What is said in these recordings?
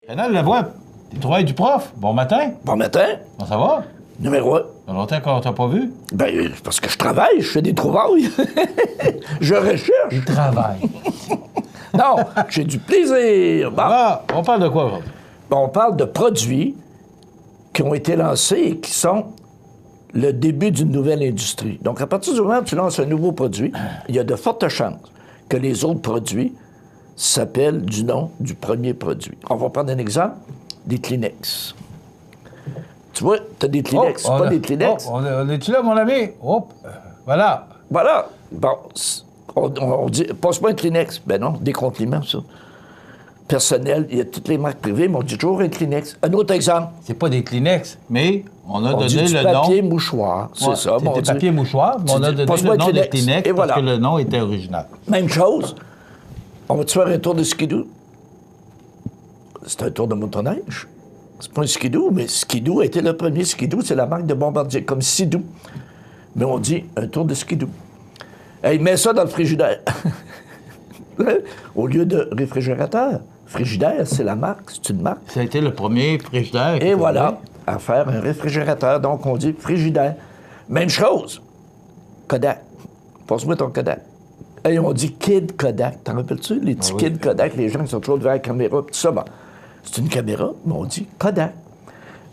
Canal Lavoie, tu travailles du prof. Bon matin. Bon matin. Comment ça va? Numéro 1. Ça fait longtemps qu'on t'a pas vu. Ben, parce que je travaille, je fais des trouvailles. Je recherche. Il travaille. Non, j'ai du plaisir. Bon. Ah, on parle de quoi aujourd'hui? On parle de produits qui ont été lancés et qui sont le début d'une nouvelle industrie. Donc, à partir du moment où tu lances un nouveau produit, il y a de fortes chances que les autres produits s'appellent du nom du premier produit. On va prendre un exemple, des Kleenex. Tu vois, tu as des Kleenex, pas des Kleenex. On est-tu là, mon ami? Hop, voilà. Voilà. Bon, on dit, passe-moi un Kleenex. Ben non, des compliments, ça. Personnel, il y a toutes les marques privées, mais on dit toujours un Kleenex. Un autre exemple. C'est pas des Kleenex, mais on a donné dit du le nom. papier mouchoir, c'est ça. C'est des papiers mouchoirs, mais on a donné passe-moi le nom de Kleenex. Kleenex Et parce voilà. que le nom était original. Même chose. On va-tu faire un tour de skidoo? C'est un tour de motoneige. C'est pas un skidoo, mais skidoo a été le premier. Skidoo, c'est la marque de Bombardier, comme Sidou. Mais on dit un tour de skidoo. Hey, mets ça dans le frigidaire. Au lieu de réfrigérateur. Frigidaire, c'est la marque, c'est une marque. Ça a été le premier frigidaire. Et voilà, à faire un réfrigérateur. Donc, on dit frigidaire. Même chose. Kodak. Passe-moi ton Kodak. Et on dit Kid Kodak. T'en rappelles-tu? Les petits Kid Kodak, les gens qui sont toujours devant la caméra, tout ça. Bon, c'est une caméra, mais on dit Kodak.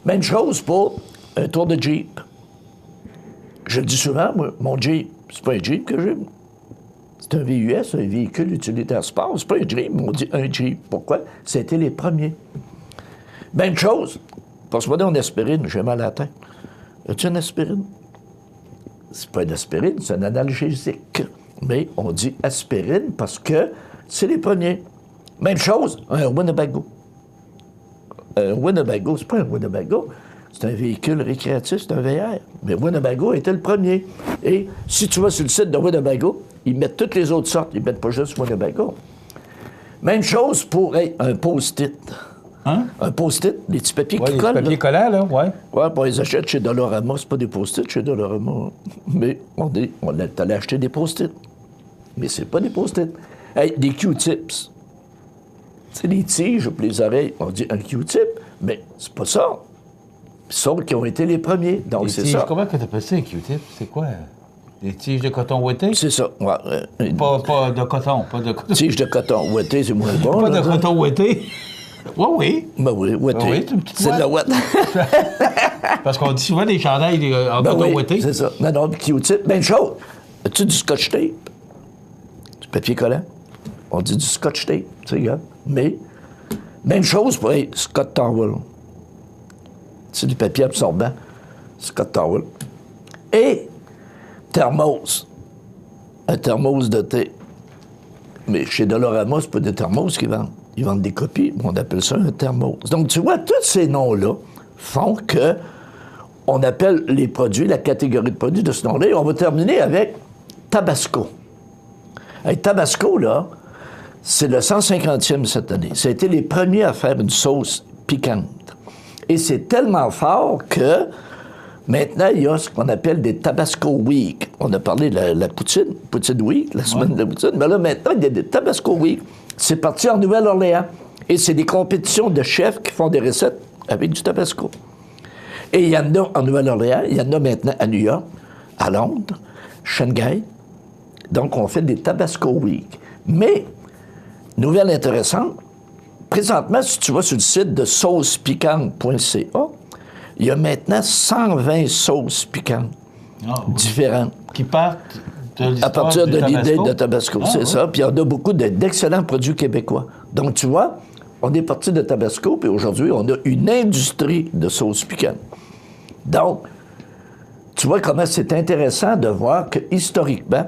Même chose pour un tour de Jeep. Je le dis souvent, moi, mon Jeep, c'est pas un Jeep que j'ai. C'est un VUS, un véhicule utilitaire sport. C'est pas un Jeep, mais on dit un Jeep. Pourquoi? C'était les premiers. Même chose. Passe-moi dans une aspirine, j'ai mal à la tête. As-tu une aspirine? C'est pas une aspirine, c'est un analgésique. Mais on dit aspirine parce que c'est les premiers. Même chose, un Winnebago. Un Winnebago, c'est pas un Winnebago, c'est un véhicule récréatif, c'est un VR. Mais Winnebago était le premier. Et si tu vas sur le site de Winnebago, ils mettent toutes les autres sortes, ils mettent pas juste Winnebago. Même chose pour un post-it. Hein? Un post-it, les petits papiers Ouais, qui les collent. papiers collants, là, ouais. Oui, on les achète chez Dollarama. C'est pas des post-it chez Dollarama. Mais on est allé acheter des post-it. Mais c'est pas des post-it. Hey, des Q-tips. C'est des tiges pour les oreilles. On dit un Q-tip, mais c'est pas ça. Ils sont qui ont été les premiers. Donc, Les c'est tiges, ça. comment tu appelles ça, un Q-tip? C'est quoi? Des tiges de coton ouetté? C'est ça. Ouais, Pas de coton, pas de coton. tige de coton ouetté, c'est moins bon. Pas là, de ça. coton ouetté. Oui, oui. Ben oui, ouetté. Oui, c'est une petite C'est de la ouette. Parce qu'on dit souvent des chandails en Ben coton oui, ouetté. c'est ça. Non, non, Q-tip. Même chose. As-tu du scotch tape? Du papier collant? On dit du scotch tape, tu sais, regarde. Mais, même chose pour Scott Towel. C'est du papier absorbant. Scott Towel. Et thermos. Un thermos de thé. Mais chez Dollarama, c'est pas des thermos qu'ils vendent. Ils vendent des copies, mais on appelle ça un thermos. Donc, tu vois, tous ces noms-là font que on appelle les produits, la catégorie de produits de ce nom-là. Et on va terminer avec Tabasco. Hey, Tabasco, là, c'est le 150e cette année. Ça a été les premiers à faire une sauce piquante. Et c'est tellement fort que maintenant, il y a ce qu'on appelle des Tabasco Week. On a parlé de la poutine, Poutine Week, la semaine de la poutine. Mais là, maintenant, il y a des Tabasco Week. C'est parti en Nouvelle-Orléans. Et c'est des compétitions de chefs qui font des recettes avec du Tabasco. Et il y en a en Nouvelle-Orléans, il y en a maintenant à New York, à Londres, Shanghai. Donc, on fait des Tabasco Week. Mais, nouvelle intéressante, présentement, si tu vas sur le site de saucepiquante.ca, il y a maintenant 120 sauces piquantes différentes. Qui partent de l'histoire À partir de l'idée Tabasco. de Tabasco, c'est oui. ça. Puis il y en a beaucoup d'excellents produits québécois. Donc, tu vois, on est parti de Tabasco, puis aujourd'hui, on a une industrie de sauces piquantes. Donc, tu vois comment c'est intéressant de voir que, historiquement,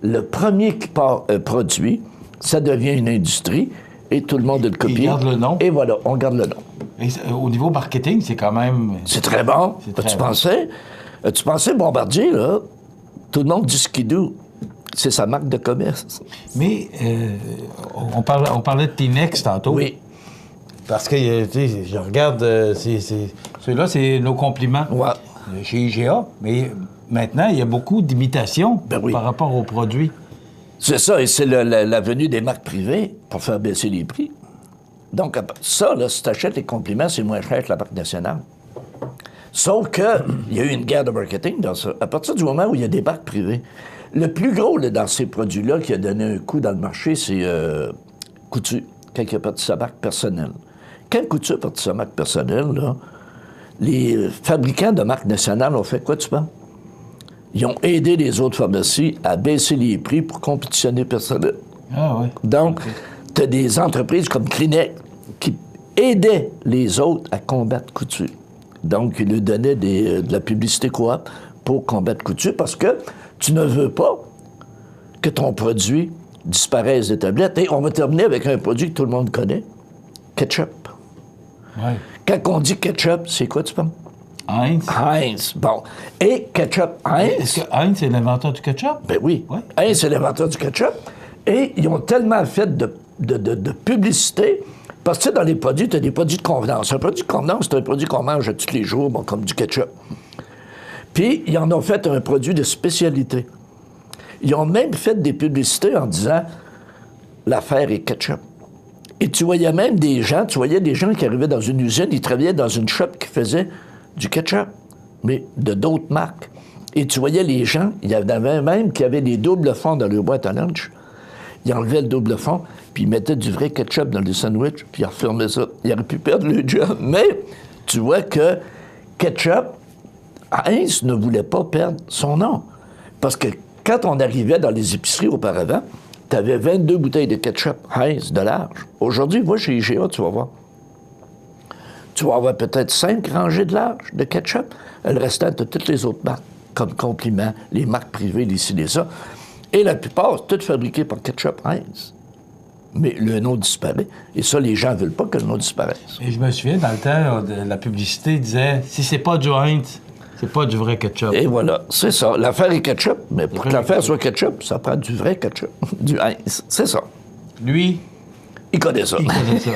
le premier qui part un produit, ça devient une industrie, et tout le monde le copie. Il garde le nom. Et voilà, on garde le nom. Et au niveau marketing, c'est quand même... C'est très bon. C'est très Tu bon. pensais? Tu pensais Bombardier, là? Tout le monde dit skidoo. C'est sa marque de commerce. Mais on parlait de Kleenex tantôt. Oui. Parce que, tu sais, je regarde, ceux-là, c'est nos compliments Ouais. chez IGA. Mais maintenant, il y a beaucoup d'imitations Ben oui. par rapport aux produits. C'est ça, et c'est la venue des marques privées pour faire baisser les prix. Donc, ça, là, si tu achètes les compliments, c'est moins cher que la Banque nationale. Sauf qu'il y a eu une guerre de marketing dans ça. À partir du moment où il y a des marques privées, le plus gros là, dans ces produits-là qui a donné un coup dans le marché, c'est Coutu, quand il a parti sa marque personnelle. Quand Coutu a parti sa marque personnelle, là, les fabricants de marques nationales ont fait quoi, tu penses? Ils ont aidé les autres pharmacies à baisser les prix pour compétitionner personnel. Ah oui. Donc, tu as des entreprises comme Kleenex qui aidaient les autres à combattre Coutu. Donc, ils lui donnaient de la publicité coop pour combattre Coutu parce que tu ne veux pas que ton produit disparaisse des tablettes. Et on va terminer avec un produit que tout le monde connaît, ketchup. Ouais. Quand on dit ketchup, c'est quoi, tu penses? Heinz. Heinz. Bon. Et ketchup Heinz. Est-ce que Heinz est l'inventeur du ketchup? Ben oui. Ouais. Heinz, c'est l'inventeur du ketchup. Et ils ont tellement fait de publicité. Parce que tu sais, dans les produits, tu as des produits de convenance. Un produit de convenance, c'est un produit qu'on mange tous les jours, bon, comme du ketchup. Puis, ils en ont fait un produit de spécialité. Ils ont même fait des publicités en disant « l'affaire est ketchup ». Et tu voyais même des gens qui arrivaient dans une usine, ils travaillaient dans une shop qui faisait du ketchup, mais de d'autres marques. Et tu voyais les gens, il y en avait même qui avaient des doubles fonds dans leur boîte à lunch. Ils enlevaient le double fond, puis ils mettaient du vrai ketchup dans les sandwichs, puis ils refermaient ça. Ils auraient pu perdre le job. Mais tu vois que ketchup, Heinz ne voulait pas perdre son nom. Parce que quand on arrivait dans les épiceries auparavant, tu avais 22 bouteilles de ketchup Heinz de large. Aujourd'hui, va chez IGA, tu vas voir. Tu vas avoir peut-être 5 rangées de large de ketchup. Le restant, tu as toutes les autres marques, comme Compliment, les marques privées, les ci, les ça. Et la plupart, c'est tout fabriqué par Ketchup Heinz. Mais le nom disparaît. Et ça, les gens ne veulent pas que le nom disparaisse. Et je me souviens, dans le temps, la publicité disait « Si c'est pas du Heinz, c'est pas du vrai ketchup. » Et voilà, c'est ça. L'affaire est ketchup, mais pour que l'affaire soit ketchup, ça prend du vrai ketchup, du Heinz. C'est ça. Lui, il connaît ça. Il connaît ça.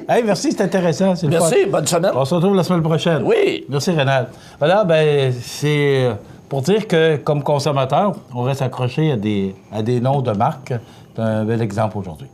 Hey, merci, c'est intéressant. C'est merci, bonne semaine. On se retrouve la semaine prochaine. Oui. Merci, Rénal. Voilà, ben c'est pour dire que, comme consommateur, on reste accroché à des noms de marques. C'est un bel exemple aujourd'hui.